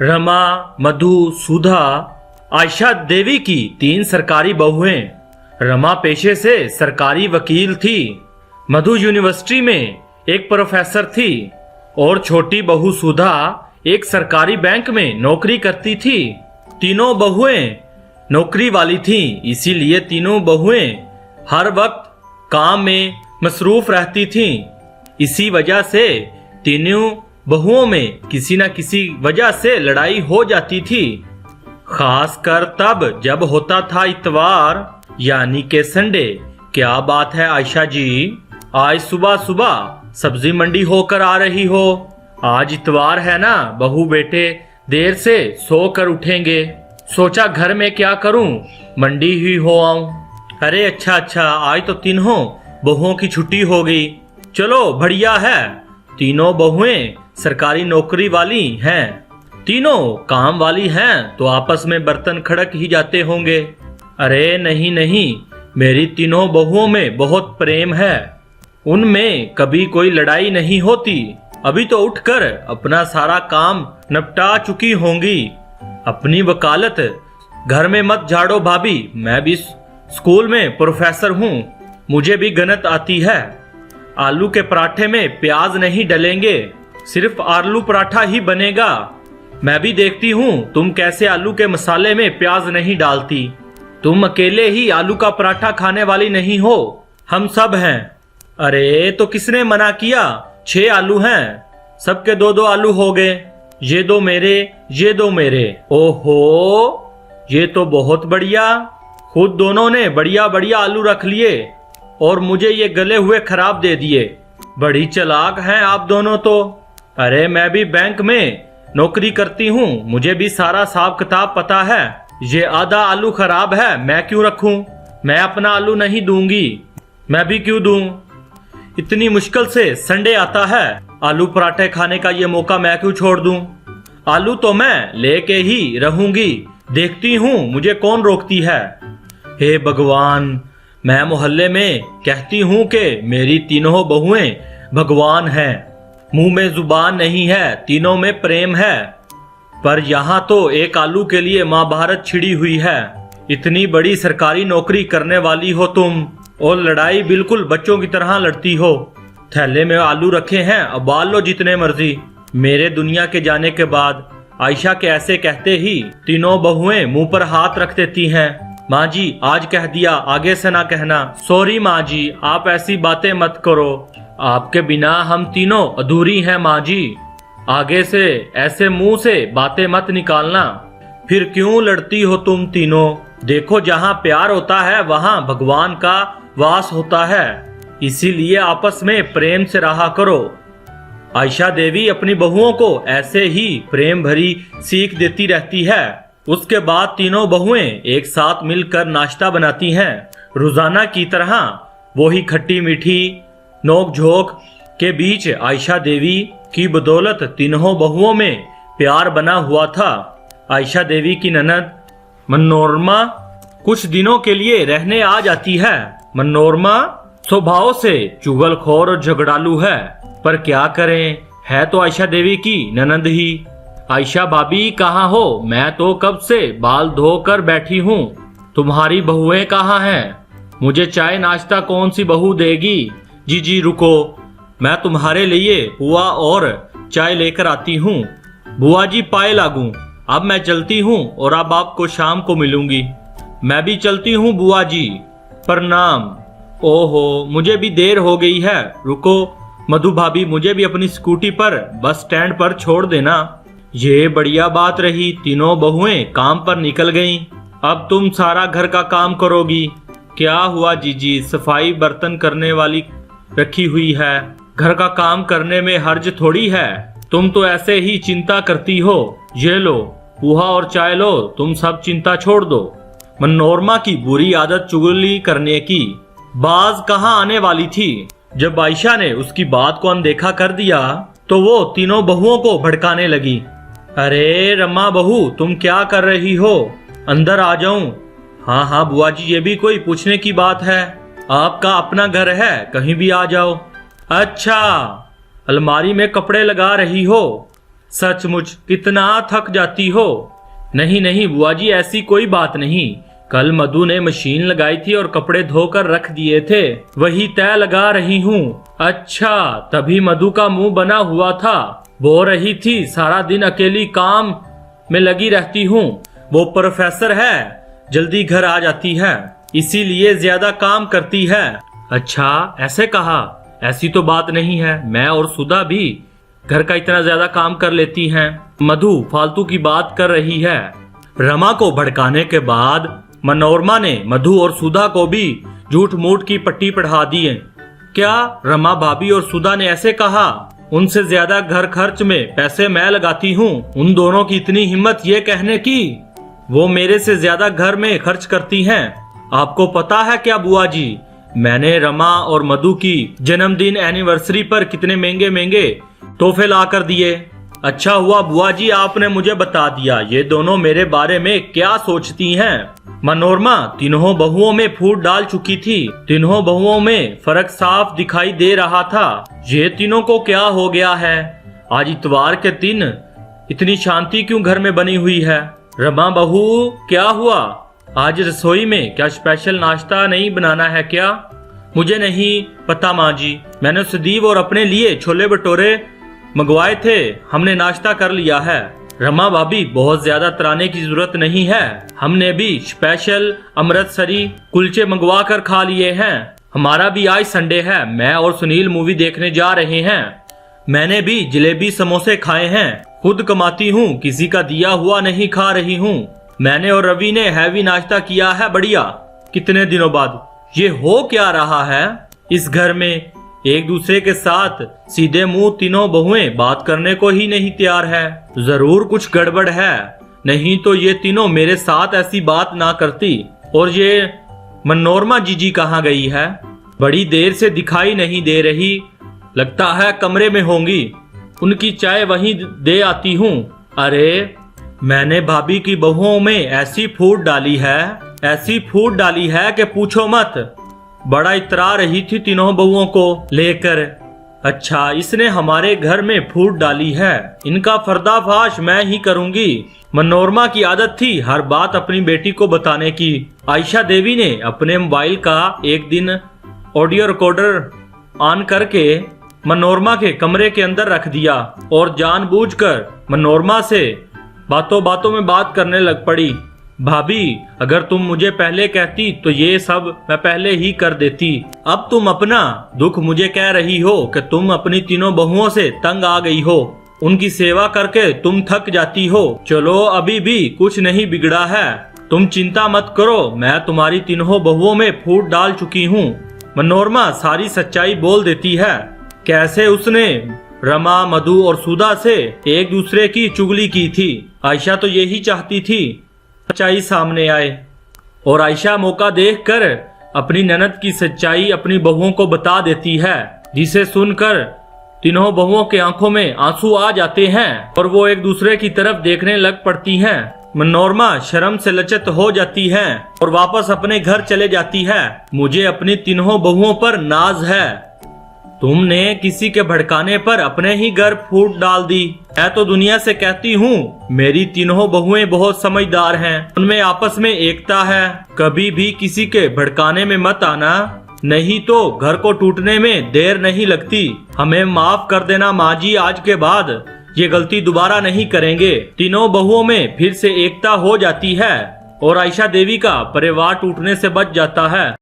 रमा, मधु, सुधा, आयशा देवी की 3 सरकारी बहुएं। रमा पेशे से सरकारी वकील थी, मधु यूनिवर्सिटी में एक प्रोफेसर थी और छोटी बहू सुधा एक सरकारी बैंक में नौकरी करती थी। तीनों बहुएं नौकरी वाली थीं, इसीलिए तीनों बहुएं हर वक्त काम में मसरूफ रहती थीं। इसी वजह से तीनों बहुओं में किसी न किसी वजह से लड़ाई हो जाती थी, खासकर तब जब होता था इतवार यानी के संडे। क्या बात है आयशा जी, आज सुबह सुबह सब्जी मंडी होकर आ रही हो? आज इतवार है ना, बहू बेटे देर से सो कर उठेंगे, सोचा घर में क्या करूं, मंडी ही हो आऊं। अरे अच्छा, आज तो तीनों बहुओं की छुट्टी हो गई, चलो बढ़िया है। तीनों बहुएं सरकारी नौकरी वाली हैं, तीनों काम वाली हैं, तो आपस में बर्तन खड़क ही जाते होंगे। अरे नहीं, मेरी तीनों बहुओं में बहुत प्रेम है, उनमें कभी कोई लड़ाई नहीं होती। अभी तो उठकर अपना सारा काम निपटा चुकी होंगी। अपनी वकालत घर में मत झाड़ो भाभी, मैं भी स्कूल में प्रोफेसर हूँ, मुझे भी गणित आती है। आलू के पराठे में प्याज नहीं डलेंगे, सिर्फ आलू पराठा ही बनेगा। मैं भी देखती हूँ तुम कैसे आलू के मसाले में प्याज नहीं डालती। तुम अकेले ही आलू का पराठा खाने वाली नहीं हो, हम सब हैं। अरे तो किसने मना किया, 6 आलू हैं, सबके 2-2 आलू हो गए, ये 2 मेरे, ये 2 मेरे। ओहो, ये तो बहुत बढ़िया, खुद दोनों ने बढ़िया बढ़िया आलू रख लिए और मुझे ये गले हुए खराब दे दिए। बड़ी चालाक हैं आप दोनों तो। अरे मैं भी बैंक में नौकरी करती हूँ, मुझे भी सारा हिसाब किताब पता है। ये आधा आलू खराब है, मैं क्यों रखूं? मैं अपना आलू नहीं दूंगी। मैं भी क्यों दूं? इतनी मुश्किल से संडे आता है, आलू पराठे खाने का ये मौका मैं क्यों छोड़ दूं? आलू तो मैं लेके ही रहूंगी, देखती हूँ मुझे कौन रोकती है। हे भगवान, मैं मोहल्ले में कहती हूँ कि मेरी तीनों बहुएं भगवान हैं, मुंह में जुबान नहीं है, तीनों में प्रेम है, पर यहाँ तो एक आलू के लिए महाभारत छिड़ी हुई है। इतनी बड़ी सरकारी नौकरी करने वाली हो तुम और लड़ाई बिल्कुल बच्चों की तरह लड़ती हो। थैले में आलू रखे हैं, अब बाल लो जितने मर्जी। मेरे दुनिया के जाने के बाद आयशा के ऐसे कहते ही तीनों बहुएं मुंह पर हाथ रख देती हैं। माँ जी, आज कह दिया, आगे से ना कहना। सॉरी माँ जी, आप ऐसी बातें मत करो, आपके बिना हम तीनों अधूरी हैं माँ जी। आगे से ऐसे मुंह से बातें मत निकालना। फिर क्यों लड़ती हो तुम तीनों? देखो, जहाँ प्यार होता है वहाँ भगवान का वास होता है, इसीलिए आपस में प्रेम से रहा करो। आयशा देवी अपनी बहुओं को ऐसे ही प्रेम भरी सीख देती रहती है। उसके बाद तीनों बहुएं एक साथ मिलकर नाश्ता बनाती हैं, रोजाना की तरह। वही खट्टी मीठी नोक झोंक के बीच आयशा देवी की बदौलत तीनों बहुओं में प्यार बना हुआ था। आयशा देवी की ननद मनोरमा कुछ दिनों के लिए रहने आ जाती है। मनोरमा स्वभाव से चुगलखोर और झगड़ालू है, पर क्या करें, है तो आयशा देवी की ननद ही। आयशा भाभी कहाँ हो? मैं तो कब से बाल धोकर बैठी हूँ, तुम्हारी बहुएं कहाँ हैं? मुझे चाय नाश्ता कौन सी बहू देगी? जी रुको, मैं तुम्हारे लिए पुआ और चाय लेकर आती हूँ। बुआ जी पाए लागू, अब मैं चलती हूँ और अब आपको शाम को मिलूंगी। मैं भी चलती हूँ बुआ जी, प्रणाम। ओहो, मुझे भी देर हो गई है, रुको मधु भाभी, मुझे भी अपनी स्कूटी पर बस स्टैंड पर छोड़ देना। ये बढ़िया बात रही, तीनों बहुएं काम पर निकल गईं। अब तुम सारा घर का काम करोगी। क्या हुआ जीजी, सफाई बर्तन करने वाली रखी हुई है, घर का काम करने में हर्ज थोड़ी है। तुम तो ऐसे ही चिंता करती हो। ये लो पोहा और चाय लो, तुम सब चिंता छोड़ दो। मनोरमा की बुरी आदत चुगली करने की बाज कहाँ आने वाली थी। जब आयशा ने उसकी बात को अनदेखा कर दिया तो वो तीनों बहुओं को भड़काने लगी। अरे रमा बहू, तुम क्या कर रही हो? अंदर आ जाऊं? हाँ बुआ जी, ये भी कोई पूछने की बात है? आपका अपना घर है, कहीं भी आ जाओ। अच्छा, अलमारी में कपड़े लगा रही हो? सचमुच कितना थक जाती हो। नहीं नहीं बुआ जी, ऐसी कोई बात नहीं। कल मधु ने मशीन लगाई थी और कपड़े धोकर रख दिए थे, वही तय लगा रही हूँ। अच्छा, तभी मधु का मुंह बना हुआ था। बो रही थी, सारा दिन अकेली काम में लगी रहती हूँ। वो प्रोफेसर है, जल्दी घर आ जाती है, इसीलिए ज्यादा काम करती है। अच्छा, ऐसे कहा? ऐसी तो बात नहीं है, मैं और सुधा भी घर का इतना ज्यादा काम कर लेती हैं। मधु फालतू की बात कर रही है। रमा को भड़काने के बाद मनोरमा ने मधु और सुधा को भी झूठ मूठ की पट्टी पढ़ा दी है। क्या रमा भाभी और सुधा ने ऐसे कहा? उनसे ज्यादा घर खर्च में पैसे मैं लगाती हूँ। उन दोनों की इतनी हिम्मत ये कहने की वो मेरे से ज्यादा घर में खर्च करती हैं। आपको पता है क्या बुआ जी, मैंने रमा और मधु की जन्मदिन एनिवर्सरी पर कितने महंगे महंगे तोहफे ला कर दिए। अच्छा हुआ बुआ जी आपने मुझे बता दिया, ये दोनों मेरे बारे में क्या सोचती हैं। मनोरमा तीनों बहुओं में फूट डाल चुकी थी। तीनों बहुओं में फर्क साफ दिखाई दे रहा था। ये तीनों को क्या हो गया है? आज इतवार के दिन इतनी शांति क्यों घर में बनी हुई है? रमा बहू, क्या हुआ? आज रसोई में क्या स्पेशल नाश्ता नहीं बनाना है क्या? मुझे नहीं पता माँ जी, मैंने सुदीप और अपने लिए छोले भटूरे मंगवाए थे, हमने नाश्ता कर लिया है। रमा भाभी, बहुत ज्यादा तराने की जरूरत नहीं है, हमने भी स्पेशल अमृतसरी कुलचे मंगवा कर खा लिए हैं। हमारा भी आज संडे है, मैं और सुनील मूवी देखने जा रहे हैं। मैंने भी जलेबी समोसे खाए हैं, खुद कमाती हूँ, किसी का दिया हुआ नहीं खा रही हूँ। मैंने और रवि ने हैवी नाश्ता किया है, बढ़िया। कितने दिनों बाद ये हो क्या रहा है इस घर में? एक दूसरे के साथ सीधे मुंह तीनों बहुएं बात करने को ही नहीं तैयार है। जरूर कुछ गड़बड़ है, नहीं तो ये तीनों मेरे साथ ऐसी बात ना करती। और ये मनोरमा जीजी कहाँ गई है? बड़ी देर से दिखाई नहीं दे रही, लगता है कमरे में होंगी। उनकी चाय वहीं दे आती हूँ। अरे, मैंने भाभी की बहुओं में ऐसी फूट डाली है कि पूछो मत। बड़ा इतरा रही थी तीनों बहुओं को लेकर। अच्छा, इसने हमारे घर में फूट डाली है, इनका पर्दाफाश मैं ही करूंगी। मनोरमा की आदत थी हर बात अपनी बेटी को बताने की। आयशा देवी ने अपने मोबाइल का एक दिन ऑडियो रिकॉर्डर ऑन करके मनोरमा के कमरे के अंदर रख दिया और जानबूझकर मनोरमा से बातों बातों में बात करने लग पड़ी। भाभी, अगर तुम मुझे पहले कहती तो ये सब मैं पहले ही कर देती। अब तुम अपना दुख मुझे कह रही हो कि तुम अपनी तीनों बहुओं से तंग आ गई हो, उनकी सेवा करके तुम थक जाती हो। चलो, अभी भी कुछ नहीं बिगड़ा है, तुम चिंता मत करो, मैं तुम्हारी तीनों बहुओं में फूट डाल चुकी हूँ। मनोरमा सारी सच्चाई बोल देती है, कैसे उसने रमा, मधु और सुधा से एक दूसरे की चुगली की थी। आयशा तो यही चाहती थी सच्चाई सामने आए, और आयशा मौका देखकर अपनी ननद की सच्चाई अपनी बहुओं को बता देती है, जिसे सुनकर तीनों बहुओं के आंखों में आंसू आ जाते हैं और वो एक दूसरे की तरफ देखने लग पड़ती हैं। मनोरमा शर्म से लचत हो जाती है और वापस अपने घर चले जाती है। मुझे अपनी तीनों बहुओं पर नाज है, तुमने किसी के भड़काने पर अपने ही घर फूट डाल दी। मैं तो दुनिया से कहती हूँ मेरी तीनों बहुएं बहुत समझदार हैं, उनमें आपस में एकता है। कभी भी किसी के भड़काने में मत आना, नहीं तो घर को टूटने में देर नहीं लगती। हमें माफ कर देना माँ जी, आज के बाद ये गलती दोबारा नहीं करेंगे। तीनों बहुओं में फिर से एकता हो जाती है और आयशा देवी का परिवार टूटने से बच जाता है।